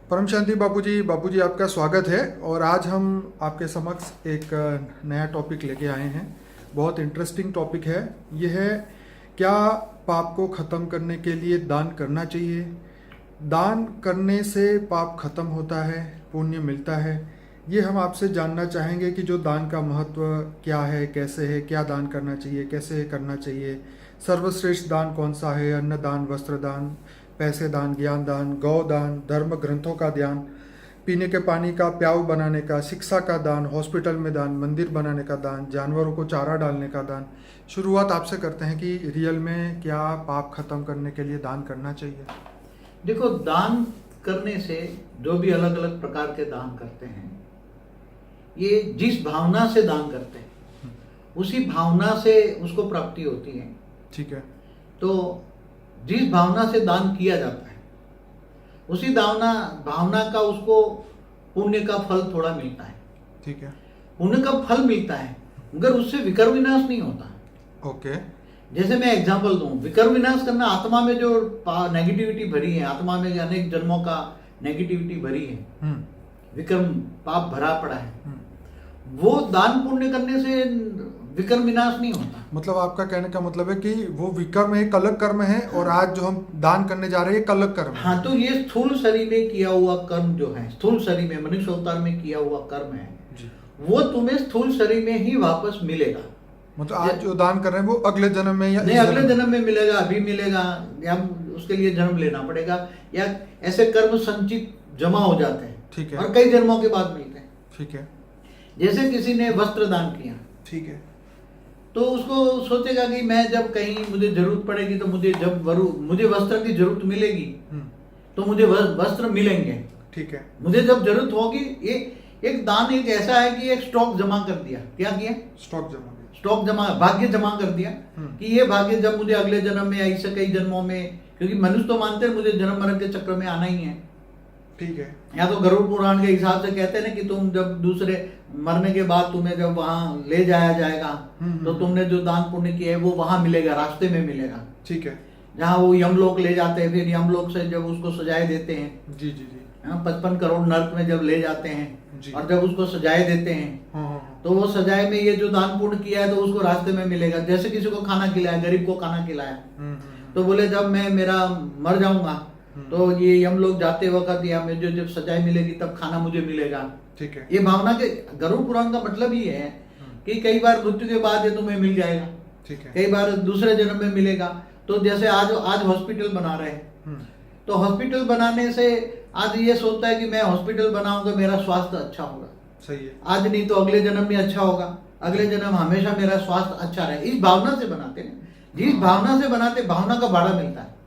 परम शांति बापूजी आपका स्वागत है। और आज हम आपके समक्ष एक नया टॉपिक लेके आए हैं। बहुत इंटरेस्टिंग टॉपिक है। यह है, क्या पाप को ख़त्म करने के लिए दान करना चाहिए? दान करने से पाप खत्म होता है, पुण्य मिलता है। ये हम आपसे जानना चाहेंगे कि जो दान का महत्व क्या है, कैसे है, क्या दान करना चाहिए, कैसे करना चाहिए, सर्वश्रेष्ठ दान कौन सा है, अन्न दान, वस्त्र दान, पैसे दान, ज्ञान दान, गौ दान, धर्म ग्रंथों का दान, पीने के पानी का प्याऊ बनाने का, शिक्षा का दान, हॉस्पिटल में दान, मंदिर बनाने का दान, जानवरों को चारा डालने का दान। शुरुआत आपसे करते हैं कि रियल में क्या पाप खत्म करने के लिए दान करना चाहिए? देखो, दान करने से जो भी अलग अलग प्रकार के दान करते हैं, ये जिस भावना से दान करते हैं उसी भावना से उसको प्राप्ति होती है। ठीक है। तो जिस भावना से दान किया जाता है उसी भावना का उसको पुण्य का फल थोड़ा मिलता है। ठीक है। पुण्य का फल मिलता है मगर उससे विकर विनाश नहीं होता। ओके। जैसे मैं एग्जांपल दूं, विकर विनाश करना, आत्मा में जो नेगेटिविटी भरी है, आत्मा में अनेक जन्मों का नेगेटिविटी भरी है, विक्रम पाप भरा पड़ा है, वो दान पुण्य करने से विकर्म विनाश नहीं होता। मतलब आपका कहने का मतलब है कि वो विकर्म एक अलग कर्म है और आज जो हम दान करने जा रहे हैं एक अलग कर्म है। हाँ, तो ये स्थूल शरीर में किया हुआ कर्म जो है, स्थूल शरीर में मनुष्य अवतार में किया हुआ कर्म है जी, वो तुम्हें स्थूल शरीर में ही वापस मिलेगा। मतलब आज जो दान कर रहे हैं वो अगले जन्म में या नहीं, अगले जन्म में मिलेगा, अभी मिलेगा, या उसके लिए जन्म लेना पड़ेगा, या ऐसे कर्म संचित जमा हो जाते हैं। ठीक है। और कई जन्मों के बाद मिलते हैं। ठीक है। जैसे किसी ने वस्त्र दान किया, ठीक है, तो उसको सोचेगा कि मैं जब कहीं मुझे जरूरत पड़ेगी तो मुझे वस्त्र की जरूरत मिलेगी तो मुझे वस्त्र मिलेंगे। ठीक है। मुझे जब जरूरत होगी, ये एक दान एक ऐसा है कि एक स्टॉक जमा कर दिया। क्या किया? स्टॉक जमा, भाग्य जमा कर दिया कि ये भाग्य जब मुझे अगले जन्म में, ऐसे कई जन्मों में, क्योंकि मनुष्य तो मानते हैं मुझे जन्म मरण के चक्र में आना ही है। ठीक है। या तो गरुड़ पुराण के हिसाब से कहते हैं ना कि तुम जब दूसरे मरने के बाद तुम्हें जब वहां ले जाया जाएगा तो तुमने जो दान पुण्य किया है वो वहां मिलेगा, रास्ते में मिलेगा। ठीक है। जहाँ वो यमलोक ले जाते हैं, फिर यमलोक से जब उसको सजाए देते हैं, जी जी जी, 55 करोड़ नर्क में जब ले जाते हैं और जब उसको सजाए देते हैं तो वो सजाए में ये जो दान पुण्य किया है तो उसको रास्ते में मिलेगा। जैसे किसी को खाना खिलाया, गरीब को खाना खिलाया, तो बोले जब मैं मेरा मर जाऊंगा तो ये यमलोक जाते वक्त या मुझे जब सजाए मिलेगी तब खाना मुझे मिलेगा। ठीक है। ये भावना के गरुड़ पुराण का मतलब ही है कि कई बार मृत्यु के बाद ये तुम्हें मिल जाएगा। ठीक है। कई बार दूसरे जन्म में मिलेगा। तो जैसे आज हॉस्पिटल बना रहे हैं, तो हॉस्पिटल बनाने से आज ये सोचता है कि मैं हॉस्पिटल बनाऊंगा, मेरा स्वास्थ्य अच्छा होगा। सही है। आज नहीं तो अगले जन्म में अच्छा होगा, अगले जन्म हमेशा मेरा स्वास्थ्य अच्छा रहे। इस भावना से बनाते हैं। जिस भावना से बनाते, भावना का भाड़ा मिलता है।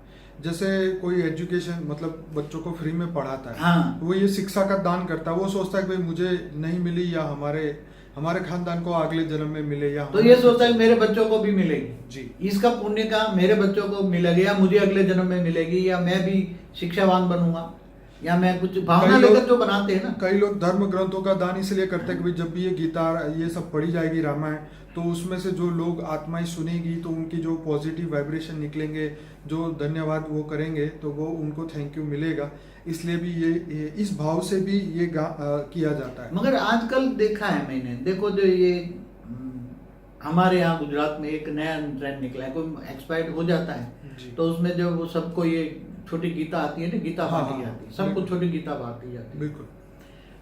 जैसे कोई एजुकेशन, मतलब बच्चों को फ्री में पढ़ाता है, हाँ, वो ये शिक्षा का दान करता है, वो सोचता है कि भाई मुझे नहीं मिली या हमारे खानदान को अगले जन्म में मिले, या तो ये सोचता है मेरे बच्चों को भी मिलेगी जी, इसका पुण्य का मेरे बच्चों को मिलेगा, या मुझे अगले जन्म में मिलेगी, या मैं भी शिक्षावान बनूंगा, या मैं कुछ भावना लेकर जो बनाते हैं ना। कई लोग धर्म ग्रंथों का दान इसलिए करते हैं कि भाई जब भी ये गीता ये सब पढ़ी जाएगी, रामायण, तो उसमें से जो लोग आत्माएं सुनेगी तो उनकी जो पॉजिटिव वाइब्रेशन निकलेंगे, जो धन्यवाद वो करेंगे तो वो उनको थैंक यू मिलेगा। इसलिए भी ये इस भाव से भी ये किया जाता है। मगर आजकल देखा है मैंने, देखो जो ये हमारे यहाँ गुजरात में एक नया ट्रेंड निकला है, कोई एक्सपायर्ड हो जाता है तो उसमें जो वो सबको ये छोटी गीता आती है ना, गीता बांटी जाती है, सबको छोटी गीता बांटी जाती है। बिल्कुल।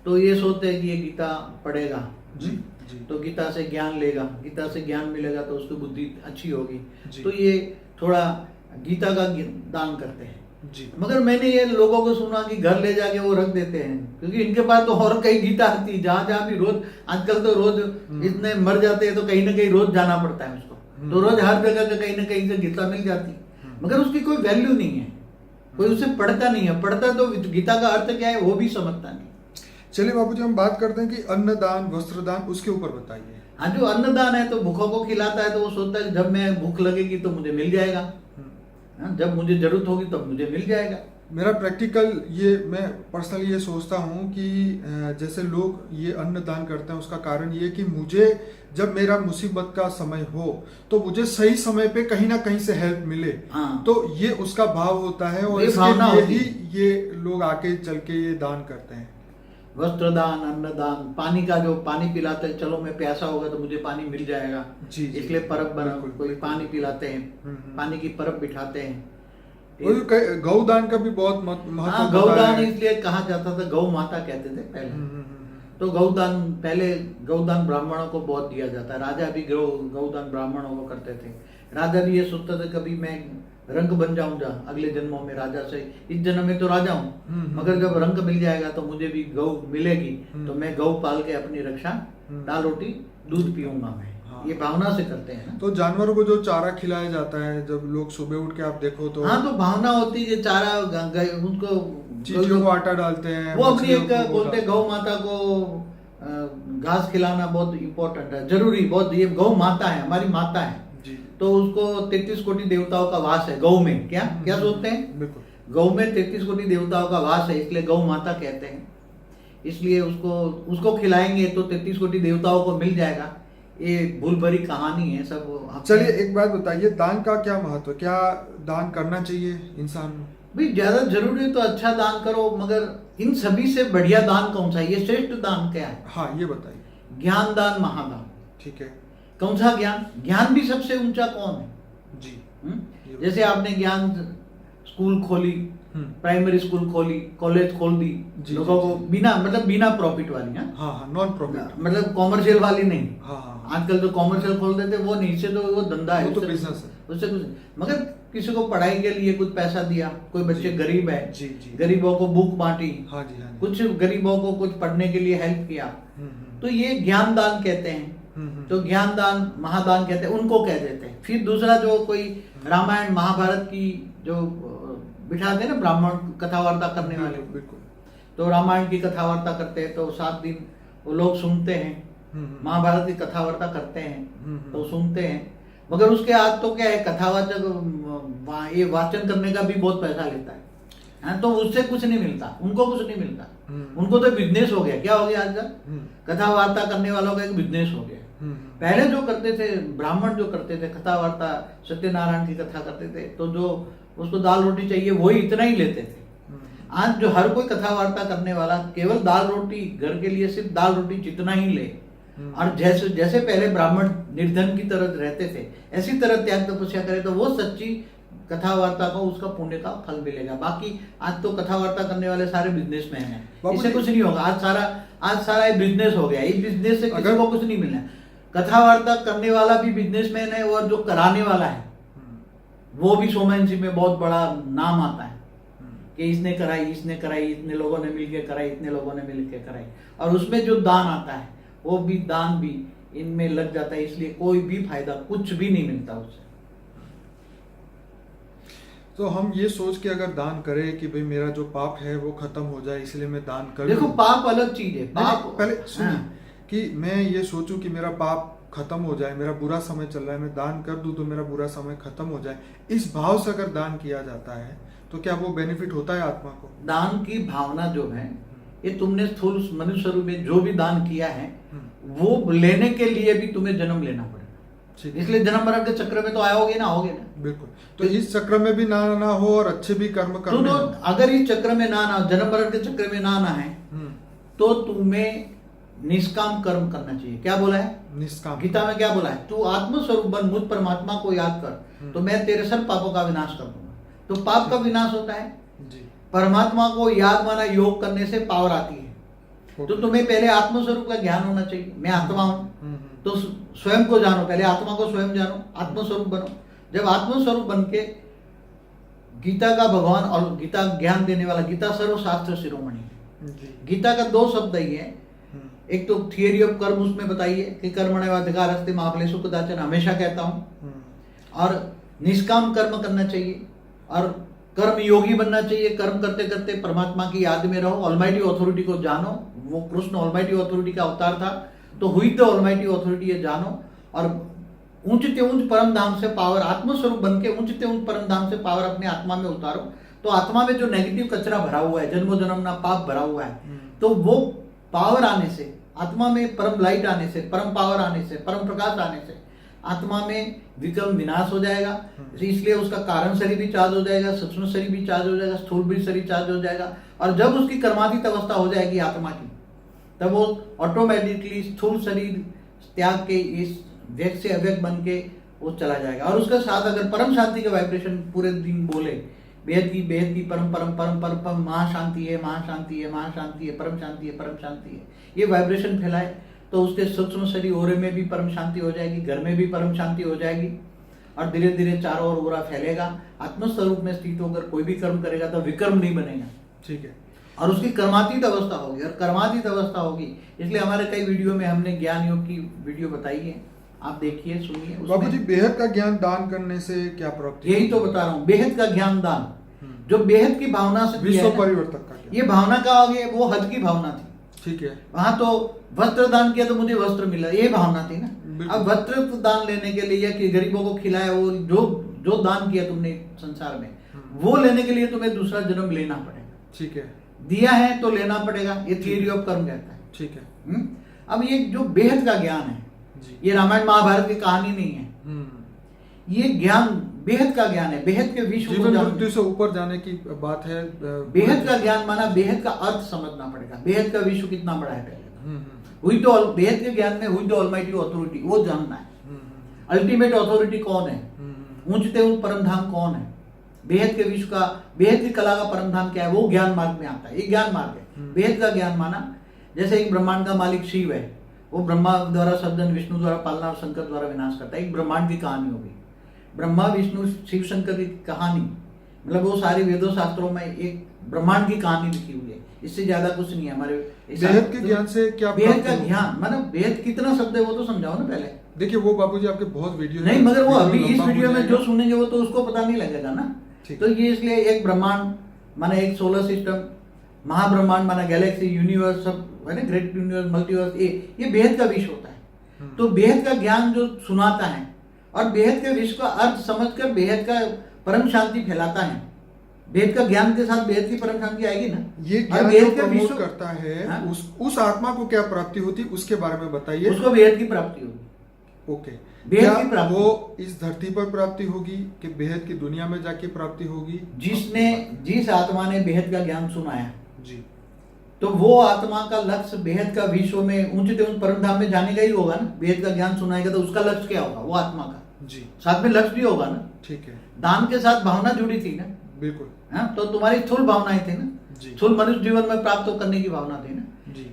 तो ये सोचते हैं कि ये गीता पढ़ेगा जी, तो गीता से ज्ञान लेगा, गीता से ज्ञान मिलेगा तो उसकी बुद्धि अच्छी होगी, तो ये थोड़ा गीता का दान करते हैं जी। मगर मैंने ये लोगों को सुना कि घर ले जाके वो रख देते हैं, क्योंकि इनके पास तो और कई गीता आती है, जहाँ भी रोज, आजकल तो रोज इतने मर जाते हैं तो कहीं ना कहीं रोज जाना पड़ता है उसको, तो रोज हर जगह से कहीं ना कहीं से गीता मिल जाती है, मगर उसकी कोई वैल्यू नहीं है, कोई उसे पढ़ता नहीं है। पढ़ता तो गीता का अर्थ क्या है वो भी समझता नहीं। चलिए बाबूजी, हम बात करते हैं कि अन्नदान, वस्त्रदान, उसके ऊपर बताइए। हाँ, जो अन्नदान है तो भूखों को खिलाता है, तो वो सोचता है जब मैं भूख लगेगी तो मुझे मिल जाएगा, जब मुझे जरूरत होगी तब मुझे मिल जाएगा। मेरा प्रैक्टिकल ये, मैं पर्सनली ये सोचता हूँ कि जैसे लोग ये अन्न दान करते हैं, उसका कारण ये कि मुझे जब मेरा मुसीबत का समय हो तो मुझे सही समय पे कहीं ना कहीं से हेल्प मिले। हाँ। तो ये उसका भाव होता है और ये इसके भावना लिए होती ही ये लोग आके चल के ये दान करते हैं। वस्त्र दान, अन्न दान, पानी का जो पानी पिलाते हैं, चलो मैं प्यासा होगा तो मुझे पानी मिल जाएगा, जी, जी, इसलिए परब बना, बिल्कुल, कोई बिल्कुल। पानी पिलाते हैं, पानी की परब बिठाते हैं। और गौदान का भी बहुत महत्व हाँ, बताया गौदान है। इसलिए कहा जाता था, गौ माता कहते थे पहले। हम्म, हम्म, हम्म, तो गौदान, पहले गौदान ब्राह्मणों को बहुत दिया जाता है। राजा भी गौदान ब्राह्मणों को करते थे। राजा भी ये सोचता था कभी मैं रंक बन जाऊंगा अगले जन्मों में राजा से, इस जन्म में तो राजा हूँ, मगर जब रंक मिल जाएगा तो मुझे भी गौ मिलेगी, तो मैं गौ पाल के अपनी रक्षा, दाल रोटी दूध पीऊंगा मैं। हाँ। ये भावना से करते हैं ना। तो जानवरों को जो चारा खिलाया जाता है, जब लोग सुबह उठ के आप देखो तो हाँ, तो भावना होती है, चारा उनको चींटियों को आटा डालते हैं, वो अपनी मछलियों एक को बोलते हैं, गौ माता को घास खिलाना बहुत इम्पोर्टेंट है, जरूरी बहुत। ये गौ माता है, हमारी माता है जी। तो उसको 33 कोटि देवताओं का वास है गौ में। क्या क्या सोचते हैं? बिल्कुल, गौ में 33 कोटि देवताओं का वास है, इसलिए गौ माता कहते हैं। इसलिए उसको खिलाएंगे तो 33 कोटि देवताओं को मिल जाएगा। ये भूल भरी कहानी है सब। चलिए एक बात बताइए, दान का क्या महत्व है? क्या दान करना चाहिए इंसान को? भाई ज्यादा जरूरी है तो अच्छा दान करो, मगर इन सभी से बढ़िया दान कौन सा है? ये श्रेष्ठ दान क्या है? हाँ, ये बताइए। ज्ञान दान, महादान। ठीक है। कौन सा ज्ञान? ज्ञान भी सबसे ऊंचा कौन है? जी। जैसे आपने ज्ञान स्कूल खोली, प्राइमरी स्कूल खोली, कॉलेज खोल दी, लोगों को बिना प्रॉफिट वाली। हाँ, नॉन प्रॉफिट, मतलब कॉमर्शियल वाली नहीं। हाँ। आजकल तो कॉमर्शियल खोल देते, वो नहीं, इससे तो वो धंधा है, वो तो बिजनेस है, उससे कुछ। मगर किसी को पढ़ाई के लिए कुछ पैसा दिया, कोई बच्चे गरीब है, जी, जी, गरीबों को बुक बांटी, हाँ जी, हाँ जी। कुछ गरीबों को कुछ पढ़ने के लिए हेल्प किया, तो ये ज्ञान दान कहते हैं। तो ज्ञान दान, महादान कहते हैं, उनको कह देते हैं। फिर दूसरा जो कोई रामायण महाभारत की जो बिठाते हैं ना ब्राह्मण कथा वार्ता करने वाले, बिल्कुल। तो रामायण की कथा वार्ता करते हैं तो 7 दिन वो लोग सुनते हैं। महाभारत की कथा वार्ता करते हैं तो सुनते हैं। मगर उसके आज तो क्या है, कथावाचक ये वाचन करने का भी बहुत पैसा लेता है, तो उससे कुछ नहीं मिलता, उनको कुछ नहीं मिलता। उनको तो बिजनेस हो गया। क्या हो गया आजकल? कथा वार्ता करने वालों का एक बिजनेस हो गया। पहले जो करते थे ब्राह्मण, जो करते थे कथा वार्ता, सत्यनारायण की कथा करते थे, तो जो उसको दाल रोटी चाहिए वही इतना ही लेते थे। आज जो हर कोई कथा वार्ता करने वाला केवल दाल रोटी, घर के लिए सिर्फ दाल रोटी जितना ही ले। और जैसे पहले ब्राह्मण निर्धन की तरह रहते थे, ऐसी तरह त्याग तपस्या करे तो वो सच्ची कथा वार्ता को उसका पुण्य का फल मिलेगा। बाकी आज तो कथा वार्ता करने वाले सारे बिजनेसमैन हैं, इससे कुछ नहीं होगा। आज सारा ये बिजनेस हो गया। इस बिजनेस से किसी को कुछ नहीं मिलना है। कथा वार्ता करने वाला भी बिजनेसमैन है, और जो कराने वाला है वो भी शोमैनशिप में बहुत बड़ा नाम आता है कि इसने कराई, इतने लोगों ने मिलकर कराई, इतने लोगों ने मिलकर कराई। और उसमें जो दान आता है वो भी दान भी इनमें लग जाता है, इसलिए कोई भी फायदा कुछ भी नहीं मिलता उससे। तो हम ये सोच के अगर दान करें कि भाई मेरा जो पाप है वो खत्म हो जाए, इसलिए मैं दान कर देखो, पाप अलग चीज है। पाप पहले सुनिए, कि मैं ये सोचूं कि मेरा पाप खत्म हो जाए, मेरा बुरा समय चल रहा है, मैं दान कर दूं तो मेरा बुरा समय खत्म हो जाए, इस भाव से अगर दान किया जाता है तो क्या वो बेनिफिट होता है आत्मा को? दान की भावना जो है, ये तुमने स्थूल मनुष्य रूप में जो भी दान किया है वो लेने के लिए भी तुम्हें जन्म लेना पड़ेगा। इसलिए जन्म मरण के चक्र में तो आओगे ना। बिल्कुल। तो इस चक्र में भी ना हो और अच्छे भी कर्म करने तो अगर इस चक्र में ना जन्म मरण के चक्र में ना है तो तुम्हें निष्काम कर्म करना चाहिए। क्या बोला है निष्काम? गीता में क्या बोला है? तू आत्मस्वरूप बन, मुझ परमात्मा को याद कर, तो मैं तेरे सब पापों का विनाश कर दूंगा। तो पाप का विनाश होता है जी। परमात्मा को याद माना योग करने से पावर आती है। तो तुम्हें पहले आत्मस्वरूप का ज्ञान होना चाहिए। मैं आत्मा हूं, तो स्वयं को जानो, पहले आत्मा को स्वयं जानो, आत्मस्वरूप बनो। जब आत्मस्वरूप बन के गीता का भगवान और गीता ज्ञान देने वाला, गीता सर्वशास्त्र शिरोमणि है। गीता का 2 शब्द ही है, एक तो थियरी ऑफ कर्म उसमें बताइए कि कर्मण्येवाधिकारस्ते मा फलेषु कदाचन, हमेशा कहता हूं। और निष्काम कर्म करना चाहिए और कर्म योगी बनना चाहिए। कर्म करते करते परमात्मा की याद में रहो, ऑलमाइटी ऑथोरिटी को जानो। वो कृष्ण ऑलमाइटी ऑथोरिटी का अवतार था, तो हुई तो ऑलमाइटी ऑथोरिटी ये जानो। और ऊंचते ऊंच परम धाम से पावर, आत्मस्वरूप बन के ऊंचते ऊंच परम धाम से पावर अपने आत्मा में उतारो। तो आत्मा में जो नेगेटिव कचरा भरा हुआ है, जन्मों जन्म ना पाप भरा हुआ है, तो वो पावर आने से, आत्मा में परम लाइट आने से, परम पावर आने से, परम प्रकाश आने से आत्मा में विकर्म विनाश हो जाएगा। इसलिए उसका कारण शरीर भी चार्ज हो जाएगा, सूक्ष्म शरीर भी चार्ज हो जाएगा, स्थूल भी शरीर चार्ज हो जाएगा। और जब उसकी कर्मातीत अवस्था हो जाएगी आत्मा की, तब वो ऑटोमेटिकली स्थूल शरीर त्याग के इस व्यक्त से अव्यक्त बन के वो चला जाएगा। और उसके साथ अगर परम शांति का वाइब्रेशन पूरे दिन बोले, बेहद की परम परम परम परम परम महाशांति है, महाशांति है, महाशांति है, परम शांति है, परम शांति है, ये वाइब्रेशन फैलाए, तो उसके सूक्ष्म शरीर ओरे में भी परम शांति हो जाएगी, घर में भी परम शांति हो जाएगी। और धीरे धीरे चारों ओर ओरा फैलेगा। आत्मस्वरूप में स्थित होकर कोई भी कर्म करेगा तो विकर्म नहीं बनेगा। ठीक है। और उसकी कर्मातीत अवस्था होगी, और कर्मातीत अवस्था होगी, इसलिए हमारे कई वीडियो में हमने ज्ञान योग की वीडियो बताई है, आप देखिए सुनिए। बाबूजी, बेहद का ज्ञान दान करने से क्या प्राप्ति? यही तो बता रहा हूँ, बेहद का ज्ञान दान, जो बेहद की भावना से विश्व परिवर्तक का, ये भावना का हो गया, वो हद की भावना थी। ठीक है। वहां तो वस्त्र दान किया तो मुझे वस्त्र मिला, ये भावना थी ना। अब वस्त्र दान लेने के लिए, कि गरीबों को खिलाया, वो जो दान किया तुमने संसार में, वो लेने के लिए तुम्हें दूसरा जन्म लेना पड़ेगा। ठीक है। दिया है तो लेना पड़ेगा, ये थियरी ऑफ कर्म कहता है। ठीक है। अब ये जो बेहद का ज्ञान है, ये रामायण महाभारत की कहानी नहीं है, ये ज्ञान बेहद का ज्ञान है। बेहद के विश्व जीवन मृत्यु से ऊपर जाने की बात है। बेहद का ज्ञान माना बेहद का अर्थ समझना पड़ेगा। बेहद का विश्व कितना बड़ा है पहले, हुई तो बेहद के ज्ञान में हुई तो ऑलमाइटी अथॉरिटी, वो जानना है। अल्टीमेट अथॉरिटी कौन है, ऊंचते ऊंच परम धाम कौन है, बेहद के विश्व का, बेहद की कला का परम धाम क्या है, वो ज्ञान मार्ग में आता है। ये ज्ञान मार्ग है। बेहद का ज्ञान माना जैसे एक ब्रह्मांड का मालिक शिव है, वो ब्रह्मा द्वारा सर्जन, विष्णु द्वारा पालना और शंकर द्वारा विनाश करता है। एक ब्रह्मांड की कहानी होगी, ब्रह्मा विष्णु शिव शंकर की कहानी, मतलब वो सारे वेदों शास्त्रों में एक ब्रह्मांड की कहानी लिखी हुई है। इससे ज्यादा कुछ नहीं है हमारे। बेहद के ज्ञान से क्या? बेहद का ज्ञान मतलब बेहद कितना शब्द है वो तो समझाओ ना पहले। देखिए वो बाबूजी आपके बहुत वीडियो नहीं, मगर वो अभी इस वीडियो में जो सुनेंगे वो तो उसको पता नहीं लगेगा ना। तो ये इसलिए एक ब्रह्मांड माना एक सोलर सिस्टम, महाब्रह्मांड माना गैलेक्सी, यूनिवर्स, सब है ना, ग्रेट यूनिवर्स, मल्टीवर्स, ये बेहद का विश्व होता है। तो बेहद का ज्ञान जो सुनाता है और बेहद के विश्व का अर्थ समझकर बेहद का परम शांति फैलाता है, बेहद का ज्ञान के साथ बेहद की परम शांति आएगी ना। ये ज्ञान जो प्रमोट करता है, उस आत्मा को क्या प्राप्ति होती, उसके बारे में बताइए। उसको बेहद की प्राप्ति होगी। ओके। बेहद की प्राप्ति वो इस धरती पर प्राप्ति होगी कि बेहद की दुनिया में जाके प्राप्ति होगी? जिस आत्मा ने बेहद का ज्ञान सुनाया जी, तो वो आत्मा का लक्ष्य बेहद का विश्व में ऊंचे परम धाम में जाने का ही होगा ना। बेहद का ज्ञान सुनाएगा तो उसका लक्ष्य क्या होगा, वो आत्मा का जी, साथ में लक्ष्य भी होगा ना। ठीक है। दान के साथ भावना जुड़ी थी ना। बिल्कुल। हाँ, तो तुम्हारी स्थूल भावनाएं थी ना, स्थूल मनुष्य जीवन में प्राप्त करने की भावना थी ना।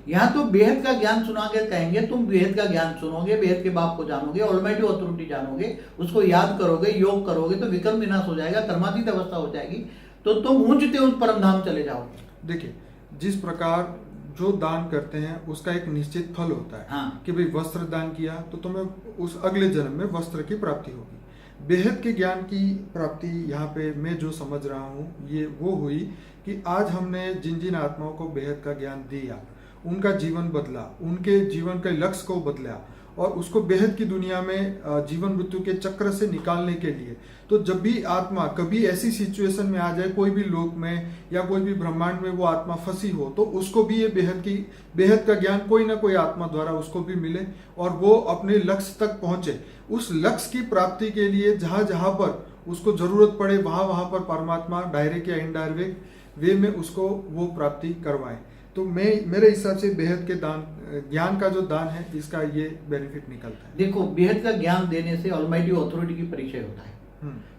यहाँ तो बेहद का ज्ञान सुना के कहेंगे, तुम बेहद का ज्ञान सुनोगे, बेहद के बाप को जानोगे, ऑलमाइटी अथॉरिटी जानोगे, उसको याद करोगे, योग करोगे तो विकर्म विनाश हो जाएगा, कर्मातीत अवस्था हो जाएगी, तो तुम ऊंचते ऊंच परम धाम चले जाओगे। देखिए जिस प्रकार जो दान करते हैं उसका एक निश्चित फल होता है। हाँ। कि भाई वस्त्र दान किया तो तुम्हें उस अगले जन्म में वस्त्र की प्राप्ति होगी। बेहद के ज्ञान की प्राप्ति यहाँ पे मैं जो समझ रहा हूँ ये वो हुई कि आज हमने जिन जिन आत्माओं को बेहद का ज्ञान दिया, उनका जीवन बदला, उनके जीवन के लक्ष्य को बदला और उसको बेहद की दुनिया में जीवन मृत्यु के चक्र से निकालने के लिए। तो जब भी आत्मा कभी ऐसी सिचुएशन में आ जाए, कोई भी लोक में या कोई भी ब्रह्मांड में वो आत्मा फंसी हो, तो उसको भी ये बेहद का ज्ञान कोई ना कोई आत्मा द्वारा उसको भी मिले और वो अपने लक्ष्य तक पहुंचे। उस लक्ष्य की प्राप्ति के लिए जहां जहां पर उसको जरूरत पड़े वहां पर परमात्मा डायरेक्ट या इनडायरेक्ट वे में उसको वो प्राप्ति करवाए। तो मेरे हिसाब से बेहद के दान, ज्ञान का जो दान है, इसका ये बेनिफिट निकलता है। देखो बेहद का ज्ञान देने से ऑलमाइटी अथॉरिटी की परिचय होता है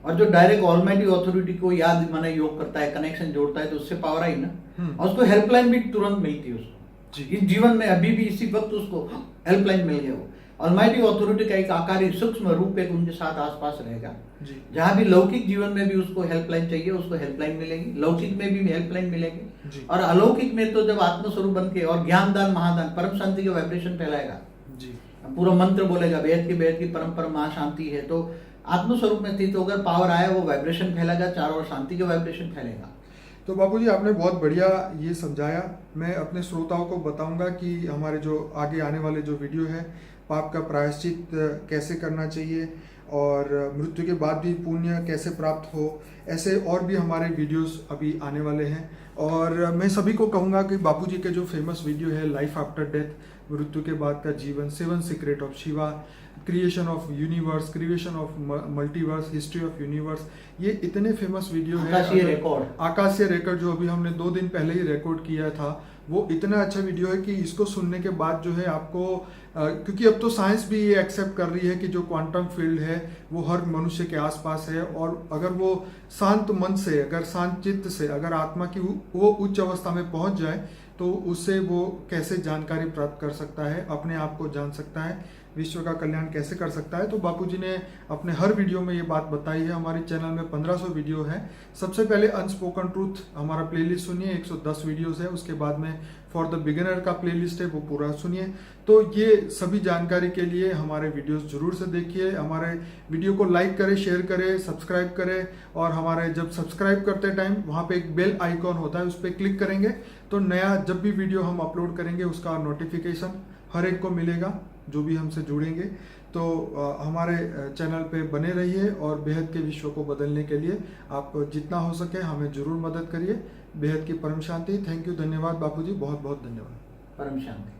और जो डायरेक्ट ऑलमाइटी अथॉरिटी को याद माना योग करता है, कनेक्शन जोड़ता है, तो उससे पावर आई ना। और उसको हेल्पलाइन भी तुरंत मिलती है उसको। इस जीवन में अभी भी इसी वक्त उसको हेल्पलाइन मिल गया। वो ऑलमाइटी अथॉरिटी का एक आकार सूक्ष्म रूप एक उनके साथ आसपास रहेगा। जहां भी लौकिक जीवन में भी उसको हेल्पलाइन चाहिए, उसको हेल्पलाइन मिलेगी, लौकिक में भी हेल्पलाइन मिलेगी और अलौकिक में तो जब आत्मस्वरूप बन के और ज्ञान दान महादान परम शांति का वाइब्रेशन फैलाएगा, पूरा मंत्र बोलेगा बेहद की परम परम महाशांति है, तो आत्मस्वरूप में स्थित होकर पावर आया, वो वाइब्रेशन फैलेगा, चारों ओर शांति का वाइब्रेशन फैलेगा। तो बाबूजी आपने बहुत बढ़िया ये समझाया। मैं अपने श्रोताओं को बताऊंगा कि हमारे जो आगे आने वाले जो वीडियो है, पाप का प्रायश्चित कैसे करना चाहिए और मृत्यु के बाद भी पुण्य कैसे प्राप्त हो, ऐसे और भी हमारे वीडियोस अभी आने वाले हैं। और मैं सभी को कहूँगा कि बापूजी के जो फेमस वीडियो है लाइफ आफ्टर डेथ, मृत्यु के बाद का जीवन, 7 secret of Shiva, creation of universe, creation of multiverse, history of universe, ये इतने फेमस वीडियो है। आकाशीय रिकॉर्ड जो अभी हमने 2 दिन पहले ही रिकॉर्ड किया था, वो इतना अच्छा वीडियो है कि इसको सुनने के बाद जो है आपको क्योंकि अब तो साइंस भी ये एक्सेप्ट कर रही है कि जो क्वांटम फील्ड है वो हर मनुष्य के आसपास है, और अगर वो शांत मन से, अगर शांत चित्त से, अगर आत्मा की वो उच्च अवस्था में पहुंच जाए तो उससे वो कैसे जानकारी प्राप्त कर सकता है, अपने आप को जान सकता है, विश्व का कल्याण कैसे कर सकता है। तो बापूजी ने अपने हर वीडियो में ये बात बताई है। हमारे चैनल में 1500 वीडियो है। सबसे पहले अनस्पोकन ट्रूथ हमारा प्लेलिस्ट सुनिए, 110 वीडियोस है। उसके बाद में फॉर द बिगिनर का प्लेलिस्ट है, वो पूरा सुनिए। तो ये सभी जानकारी के लिए हमारे वीडियोस जरूर से देखिए। हमारे वीडियो को लाइक करें, शेयर करें, सब्सक्राइब करें, और हमारे जब सब्सक्राइब करते टाइम वहाँ पे एक बेल आइकॉन होता है, उस पर क्लिक करेंगे तो नया जब भी वीडियो हम अपलोड करेंगे उसका नोटिफिकेशन हर एक को मिलेगा जो भी हमसे जुड़ेंगे। तो हमारे चैनल पे बने रहिए और बेहद के विश्व को बदलने के लिए आप जितना हो सके हमें जरूर मदद करिए। बेहद की परम शांति। थैंक यू, धन्यवाद बापूजी, बहुत बहुत धन्यवाद। परम शांति।